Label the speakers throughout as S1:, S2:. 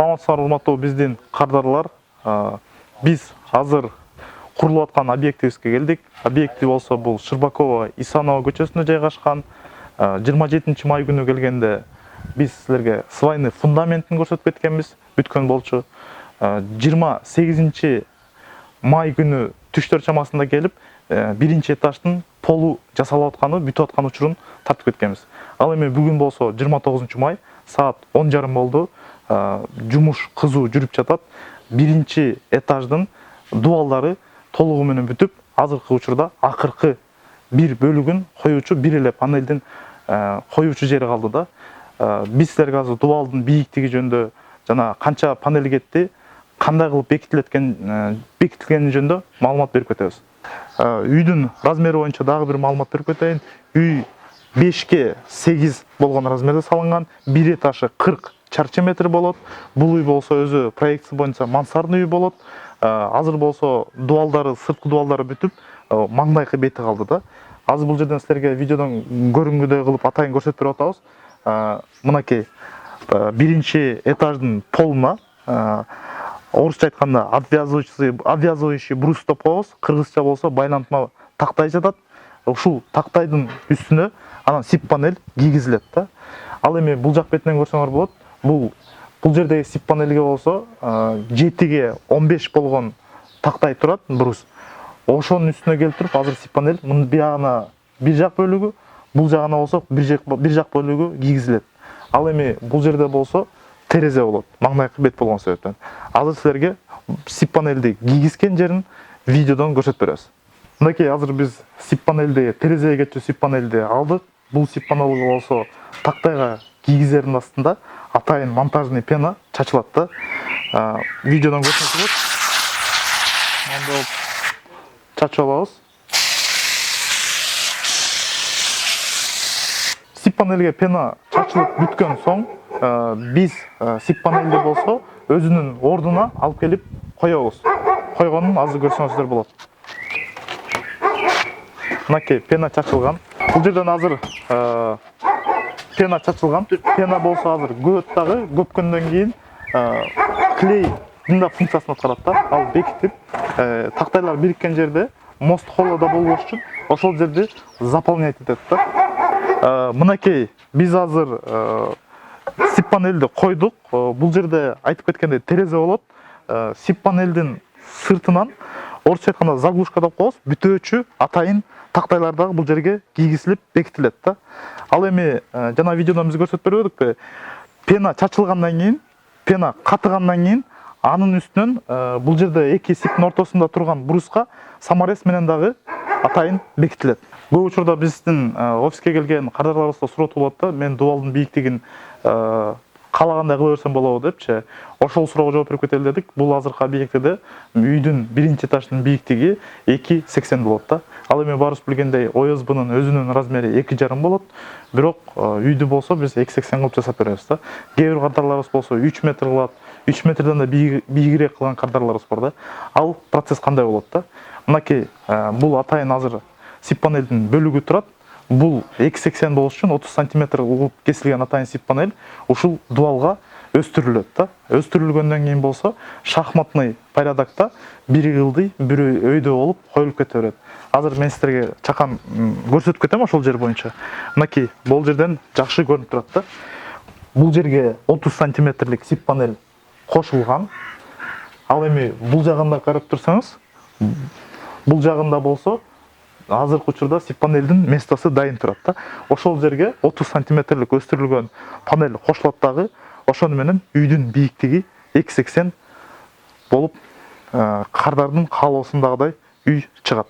S1: Саламатсыздар, урматтуу биздин кардарлар. Биз азыр курулуп аткан объектибизге келдик. Объекти болсо бул Щербакова Исанова көчөсүндө жайгашкан. 27 май күнү келгенде биз силерге свайный фундаментин көрсөтүп кеткенбиз. Бүткөн болчу. 28 май күнү түштөр чамасында келип, биринчи этаждын полу жасалып атканы, бүтүп аткан учурун тартып кеткенбиз. Ал эми бүгүн болсо 29 май, саат 10:30 болду. Жумуш кызуу жүрүп жатат. Биринчи этаждын дубалдары толугу менен бүтүп, азыркы учурда акыркы бир бөлүгүн коюучу, бир эле панелдин коюучу жери калды да. Биз силерге азыр дубалдын бийиктиги жөнүндө жана канча панел кетти, кандай кылып бекитилгени жөнүндө маалымат берип кетебиз. Үйдүн размери боюнча дагы бир маалымат берип кетейин. Үй 5ке 8 болгон размерде салынган, бир этажы 40 чарчы метр болот. Бул үй болсо өзү проекция боюнча мансардный үй болот. Азыр болсо дубалдары, сырткы дубалдары бүтүп, маңдайкы бети калды да. Азыр бул жерден силерге видеодон көрүнгүдөй кылып атайын көрсөтүп берип атабыз. Мынакей биринчи этаждын полуна орусча айтканда обвязывающий брус деп коебуз. Кыргызча болсо байлантма тактай жатат. Ушул тактайдын үстүнө анан сип панель кийгизилет да. Ал эми бул жак бетинен көрсөңөр болот. Бул жердеги сип панелге болсо 7ге 15 болгон тактай турат, брус. Ошонун үстүнө келип туруп, азыр сип панель мунун биягына бир жак бөлүгү, бул жагына болсо бир жак бөлүгү кийгизилет. Ал эми бул жерде болсо терезе болот, маңдайкы бет болгон себептен. Азыр силерге сип панелди кийгизген жерин видеодон көрсөтүп беребиз. Мынакей азыр биз сип панелди, терезеге кетчү сип панелди алдык. Бул сип панелге болсо тактайга кийгизердин астында атайын монтажный пена чачылат да. Видеодон көрсөтүп болот. Мындай чачып алабыз. Сип панелге пена чачылып бүткөн соң, биз сип панелди болсо өзүнүн ордуна алып келип коебуз. Койгонун азыр көрсөңүздөр болот. Мынакей пена чачылган. Бул жерден азыр пена чачылган. Пена болсо азыр дагы көпкөндөн кийин клей мында функциясын аткарат да. Ал бекитип, тактайлар бириккен жерде мост холлода болбош үчүн ошол жерди заполнять этет да. Мынакей биз азыр сип панелди койдук. Бул жерде айтып кеткендей терезе болот. Сип панелдин сыртынан орусча айтканда заглушка деп коебуз, бүтөөчү атайын тактайлар дагы бул жерге кийгизилип бекитилет да. Ал эми жана видеодон биз көрсөтүп бербедикпи? Пена чачылгандан кийин, пена катыгандан кийин анын үстүнөн бул жерде эки сиптин ортосунда турган бруска саморез менен дагы атайын бекитилет. Көп учурда биздин офиске келген кардарларыбызда суроо болот да, мен дубалдын бийиктигин каалагандай кыла берсем болобу депчи. Ошол суроого жооп берип кетели дедик. Бул азыркы объектиде үйдүн биринчи этаждын бийиктиги 2,80 болот да. Ал эми баарыбыз билгендей ОСБнын өзүнүн размери 2,5 болот. Бирок үйдү болсо биз 2,80 кылып жасап беребиз да. Кээ бир кардарларыбыз болсо 3 метр кылат, 3 метрден да бийигирээк кылган кардарларыбыз бар да. Ал процесс кандай болот да? Мынакей бул атайын азыр сип панелдин бөлүгү турат. Бул 2,80 болуш үчүн 30 сантиметр кылып кесилген атайын сип панель ушул дубалга өстүрүлөт да. Өстүрүлгөндөн кийин болсо шахматный порядокто бири ылдый, бири өйдө болуп коюлуп кете берет. Азыр мен силерге чакан көрсөтүп кетем ошол жер боюнча. Мынакей бул жерден жакшы көрүнүп турат да. Бул жерге 30 сантиметрлик сип панель кошулган. Ал эми бул жагында карап турсаңыз, бул жагында болсо азыркы учурда сип панелдин местосы дайын турат да. Ошол жерге 30 сантиметрлик өстүрүлгөн панель кошулат дагы. Ошону менен үйдүн бийиктиги 2,80 болуп, кардардын каалоосундагыдай үй чыгат.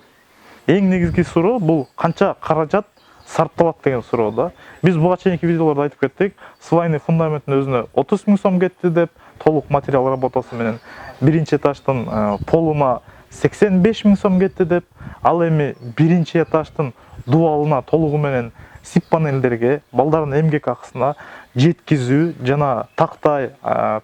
S1: Эң негизги суроо бул канча каражат сарпталат деген суроо да. Биз буга чейинки видеолордо айтып кеттик. Свайный фундаменттин өзүнө 30 000 сом кетти деп, толук материал работасы менен биринчи этаждын полуна 85 000 сом кетти деп, ал эми биринчи этаждын дубалына толугу менен сип панелдерге, балдардын эмгек акысына жеткизүү жана тактай,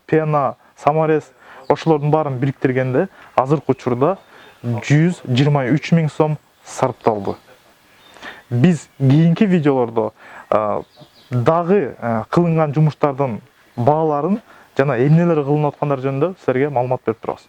S1: пена, саморез ошолордун баарын бириктиргенде азыркы учурда 123 000 сом сарпталды. Биз кийинки видеолордо дагы кылынган жумуштардын бааларын жана эмнелер кылынып аткандары жөнүндө силерге маалымат берип турабыз.